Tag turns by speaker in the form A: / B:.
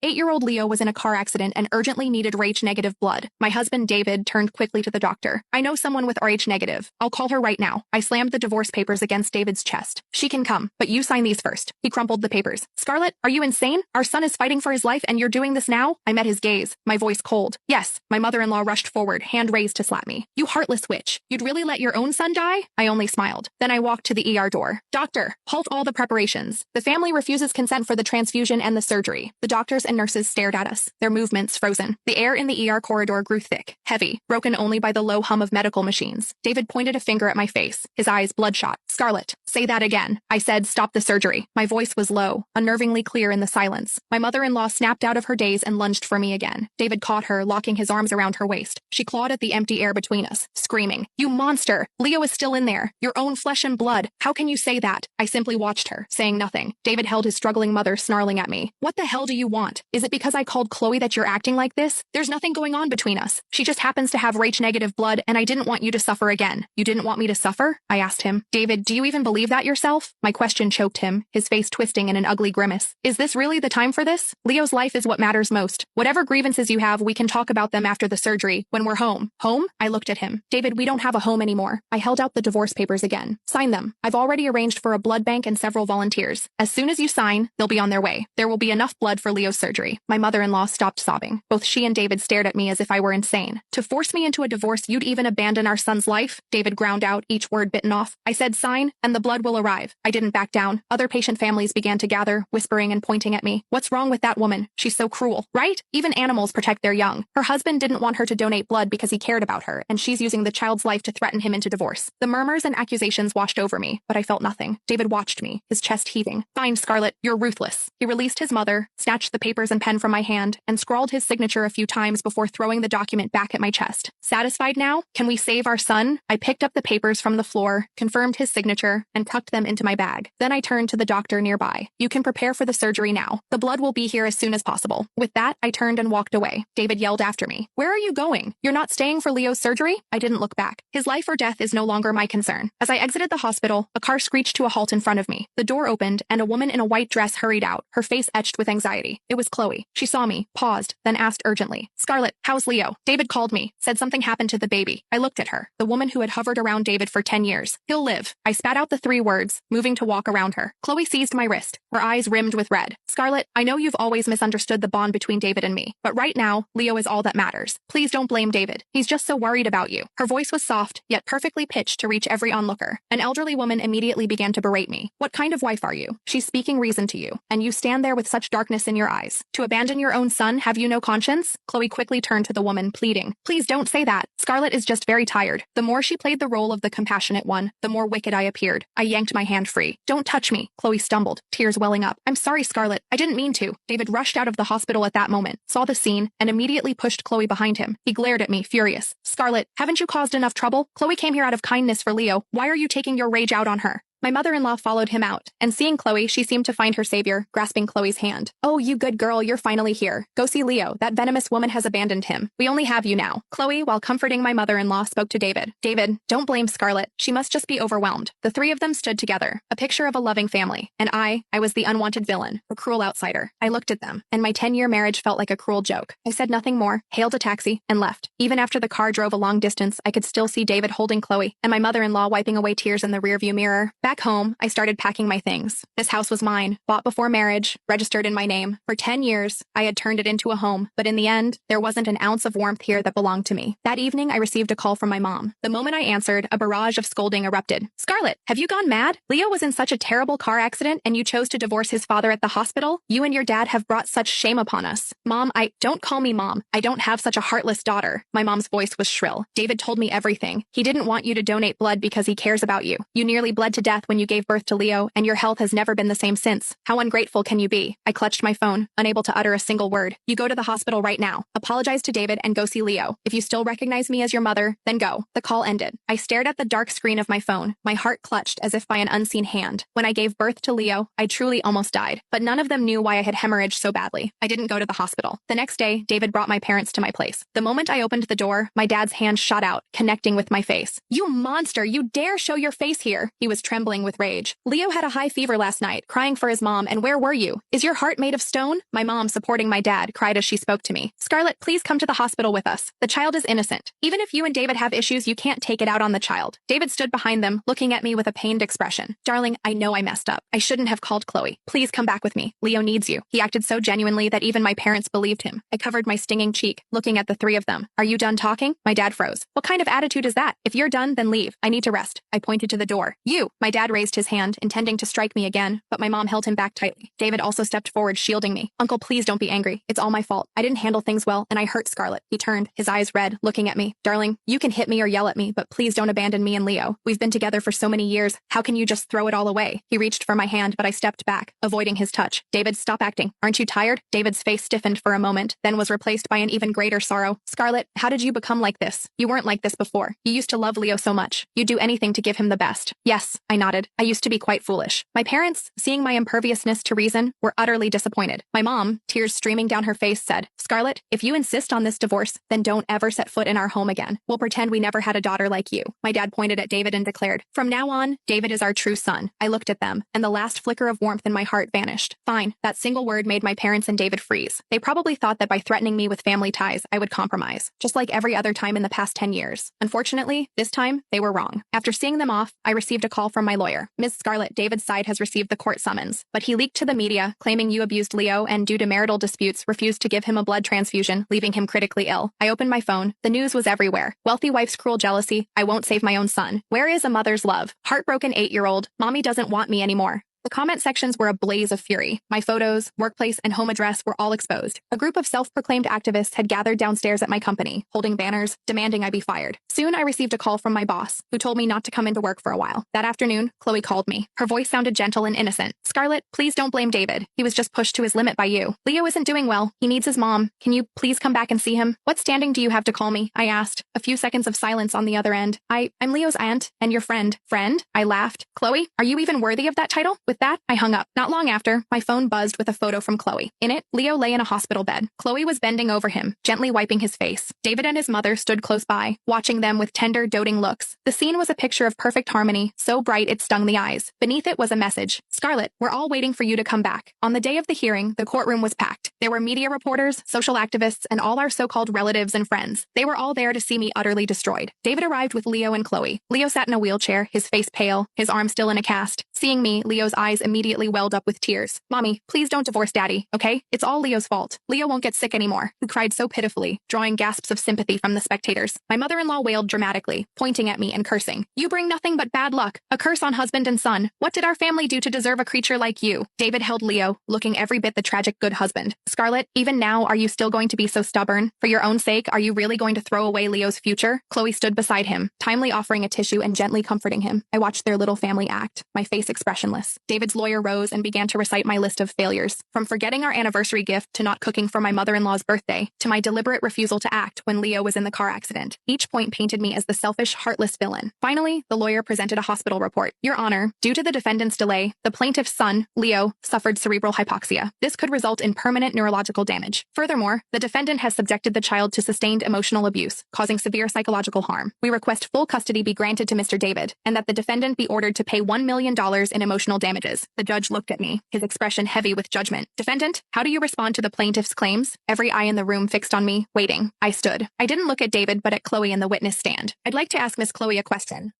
A: 8-year-old Leo was in a car accident and urgently needed Rh-negative blood. My husband, David, turned quickly to the doctor. I know someone with Rh-negative. I'll call her right now. I slammed the divorce papers against David's chest. She can come, but you sign these first. He crumpled the papers. Scarlett, are you insane? Our son is fighting for his life and you're doing this now? I met his gaze, my voice cold. Yes, my mother-in-law rushed forward, hand raised to slap me. You heartless witch. You'd really let your own son die? I only smiled. Then I walked to the ER door. Doctor, halt all the preparations. The family refuses consent for the transfusion and the surgery. The doctors and nurses stared at us, their movements frozen. The air in the ER corridor grew thick, heavy, broken only by the low hum of medical machines. David pointed a finger at my face, his eyes bloodshot. Scarlett, say that again. I said, stop the surgery. My voice was low, unnervingly clear in the silence. My mother-in-law snapped out of her daze and lunged for me again. David caught her, locking his arms around her waist. She clawed at the empty air between us, screaming, "You monster! Leo is still in there. Your own flesh and blood. How can you say that?" I simply watched her, saying nothing. David held his struggling mother, snarling at me. What the hell do you want? Is it because I called Chloe that you're acting like this? There's nothing going on between us. She just happens to have Rh-negative blood, and I didn't want you to suffer again. You didn't want me to suffer? I asked him. David, do you even believe that yourself? My question choked him, his face twisting in an ugly grimace. Is this really the time for this? Leo's life is what matters most. Whatever grievances you have, we can talk about them after the surgery, when we're home. Home? I looked at him. David, we don't have a home anymore. I held out the divorce papers again. Sign them. I've already arranged for a blood bank and several volunteers. As soon as you sign, they'll be on their way. There will be enough blood for Leo's surgery. My mother-in-law stopped sobbing. Both she and David stared at me as if I were insane. To force me into a divorce, you'd even abandon our son's life? David ground out, each word bitten off. I said sign, and the blood will arrive. I didn't back down. Other patient families began to gather, whispering and pointing at me. What's wrong with that woman? She's so cruel, right? Even animals protect their young. Her husband didn't want her to donate blood because he cared about her, and she's using the child's life to threaten him into divorce. The murmurs and accusations washed over me, but I felt nothing. David watched me, his chest heaving. Fine, Scarlett, you're ruthless. He released his mother, snatched the papers and pen from my hand, and scrawled his signature a few times before throwing the document back at my chest. Satisfied now? Can we save our son? I picked up the papers from the floor, confirmed his signature, and tucked them into my bag. Then I turned to the doctor nearby. You can prepare for the surgery now. The blood will be here as soon as possible. With that, I turned and walked away. David yelled after me. Where are you going? You're not staying for Leo's surgery? I didn't look back. His life or death is no longer my concern. As I exited the hospital, a car screeched to a halt in front of me. The door opened, and a woman in a white dress hurried out, her face etched with anxiety. It was Chloe. She saw me, paused, then asked urgently, Scarlett, how's Leo? David called me, said something happened to the baby. I looked at her, the woman who had hovered around David for 10 years. He'll live. I spat out the 3 words, moving to walk around her. Chloe seized my wrist, her eyes rimmed with red. Scarlett, I know you've always misunderstood the bond between David and me, but right now, Leo is all that matters. Please don't blame David. He's just so worried about you. Her voice was soft, yet perfectly pitched to reach every onlooker. An elderly woman immediately began to berate me. What kind of wife are you? She's speaking reason to you, and you stand there with such darkness in your eyes. To abandon your own son, have you no conscience? Chloe quickly turned to the woman, pleading. Please don't say that. Scarlett is just very tired. The more she played the role of the compassionate one, the more wicked I appeared. I yanked my hand free. Don't touch me. Chloe stumbled, tears welling up. I'm sorry, Scarlett. I didn't mean to. David rushed out of the hospital at that moment, saw the scene, and immediately pushed Chloe behind him. He glared at me, furious. Scarlett, haven't you caused enough trouble? Chloe came here out of kindness for Leo. Why are you taking your rage out on her? My mother-in-law followed him out, and seeing Chloe, she seemed to find her savior, grasping Chloe's hand. Oh, you good girl, you're finally here. Go see Leo. That venomous woman has abandoned him. We only have you now. Chloe, while comforting my mother-in-law, spoke to David. David, don't blame Scarlett. She must just be overwhelmed. The 3 of them stood together, a picture of a loving family. And I was the unwanted villain, a cruel outsider. I looked at them, and my 10-year marriage felt like a cruel joke. I said nothing more, hailed a taxi, and left. Even after the car drove a long distance, I could still see David holding Chloe, and my mother-in-law wiping away tears in the rearview mirror. Back home, I started packing my things. This house was mine, bought before marriage, registered in my name. For 10 years, I had turned it into a home, but in the end, there wasn't an ounce of warmth here that belonged to me. That evening, I received a call from my mom. The moment I answered, a barrage of scolding erupted. Scarlett, have you gone mad? Leo was in such a terrible car accident, and you chose to divorce his father at the hospital? You and your dad have brought such shame upon us. Mom, don't call me mom. I don't have such a heartless daughter. My mom's voice was shrill. David told me everything. He didn't want you to donate blood because he cares about you. You nearly bled to death when you gave birth to Leo, and your health has never been the same since. How ungrateful can you be? I clutched my phone, unable to utter a single word. You go to the hospital right now. Apologize to David and go see Leo. If you still recognize me as your mother, then go. The call ended. I stared at the dark screen of my phone, my heart clutched as if by an unseen hand. When I gave birth to Leo, I truly almost died, but none of them knew why I had hemorrhaged so badly. I didn't go to the hospital. The next day, David brought my parents to my place. The moment I opened the door, my dad's hand shot out, connecting with my face. You monster! You dare show your face here! He was trembling bubbling with rage. Leo had a high fever last night, crying for his mom, and where were you? Is your heart made of stone? My mom, supporting my dad, cried as she spoke to me. Scarlett, please come to the hospital with us. The child is innocent. Even if you and David have issues, you can't take it out on the child. David stood behind them, looking at me with a pained expression. Darling, I know I messed up. I shouldn't have called Chloe. Please come back with me. Leo needs you. He acted so genuinely that even my parents believed him. I covered my stinging cheek, looking at the three of them. Are you done talking? My dad froze. What kind of attitude is that? If you're done, then leave. I need to rest. I pointed to the door. You! My dad raised his hand, intending to strike me again, but my mom held him back tightly. David also stepped forward, shielding me. Uncle, please don't be angry. It's all my fault. I didn't handle things well, and I hurt Scarlett. He turned, his eyes red, looking at me. Darling, you can hit me or yell at me, but please don't abandon me and Leo. We've been together for so many years. How can you just throw it all away? He reached for my hand, but I stepped back, avoiding his touch. David, stop acting. Aren't you tired? David's face stiffened for a moment, then was replaced by an even greater sorrow. Scarlett, how did you become like this? You weren't like this before. You used to love Leo so much. You'd do anything to give him the best. Yes, I nodded. I used to be quite foolish. My parents, seeing my imperviousness to reason, were utterly disappointed. My mom, tears streaming down her face, said, Scarlett, if you insist on this divorce, then don't ever set foot in our home again. We'll pretend we never had a daughter like you. My dad pointed at David and declared, from now on, David is our true son. I looked at them, and the last flicker of warmth in my heart vanished. Fine, that single word made my parents and David freeze. They probably thought that by threatening me with family ties, I would compromise, just like every other time in the past 10 years. Unfortunately, this time, they were wrong. After seeing them off, I received a call from my lawyer. Ms. Scarlett, David's side has received the court summons, but he leaked to the media, claiming you abused Leo and due to marital disputes, refused to give him a blood transfusion, leaving him critically ill. I opened my phone. The news was everywhere. Wealthy wife's cruel jealousy. I won't save my own son. Where is a mother's love? Heartbroken 8-year-old. Mommy doesn't want me anymore. The comment sections were a blaze of fury. My photos, workplace, and home address were all exposed. A group of self-proclaimed activists had gathered downstairs at my company, holding banners, demanding I be fired. Soon I received a call from my boss, who told me not to come into work for a while. That afternoon, Chloe called me. Her voice sounded gentle and innocent. Scarlett, please don't blame David. He was just pushed to his limit by you. Leo isn't doing well. He needs his mom. Can you please come back and see him? What standing do you have to call me? I asked. A few seconds of silence on the other end. I'm Leo's aunt and your friend. Friend? I laughed. Chloe, are you even worthy of that title? With that, I hung up. Not long after, my phone buzzed with a photo from Chloe. In it, Leo lay in a hospital bed. Chloe was bending over him, gently wiping his face. David and his mother stood close by, watching them with tender, doting looks. The scene was a picture of perfect harmony, so bright it stung the eyes. Beneath it was a message. Scarlett, we're all waiting for you to come back. On the day of the hearing, the courtroom was packed. There were media reporters, social activists, and all our so-called relatives and friends. They were all there to see me utterly destroyed. David arrived with Leo and Chloe. Leo sat in a wheelchair, his face pale, his arm still in a cast. Seeing me, Leo's eyes immediately welled up with tears. Mommy, please don't divorce Daddy, okay? It's all Leo's fault. Leo won't get sick anymore. He cried so pitifully, drawing gasps of sympathy from the spectators. My mother-in-law wailed dramatically, pointing at me and cursing. You bring nothing but bad luck. A curse on husband and son. What did our family do to deserve a creature like you? David held Leo, looking every bit the tragic good husband. Scarlett, even now, are you still going to be so stubborn? For your own sake, are you really going to throw away Leo's future? Chloe stood beside him, timely offering a tissue and gently comforting him. I watched their little family act, my face expressionless. David's lawyer rose and began to recite my list of failures, from forgetting our anniversary gift to not cooking for my mother-in-law's birthday, to my deliberate refusal to act when Leo was in the car accident. Each point painted me as the selfish, heartless villain. Finally, the lawyer presented a hospital report. Your Honor, due to the defendant's delay, the plaintiff's son, Leo, suffered cerebral hypoxia. This could result in permanent neurological damage. Furthermore, the defendant has subjected the child to sustained emotional abuse, causing severe psychological harm. We request full custody be granted to Mr. David, and that the defendant be ordered to pay $1 million in emotional damages. The judge looked at me, his expression heavy with judgment. Defendant, how do you respond to the plaintiff's claims? Every eye in the room fixed on me, waiting. I stood. I didn't look at David, but at Chloe in the witness stand. I'd like to ask Miss Chloe a question.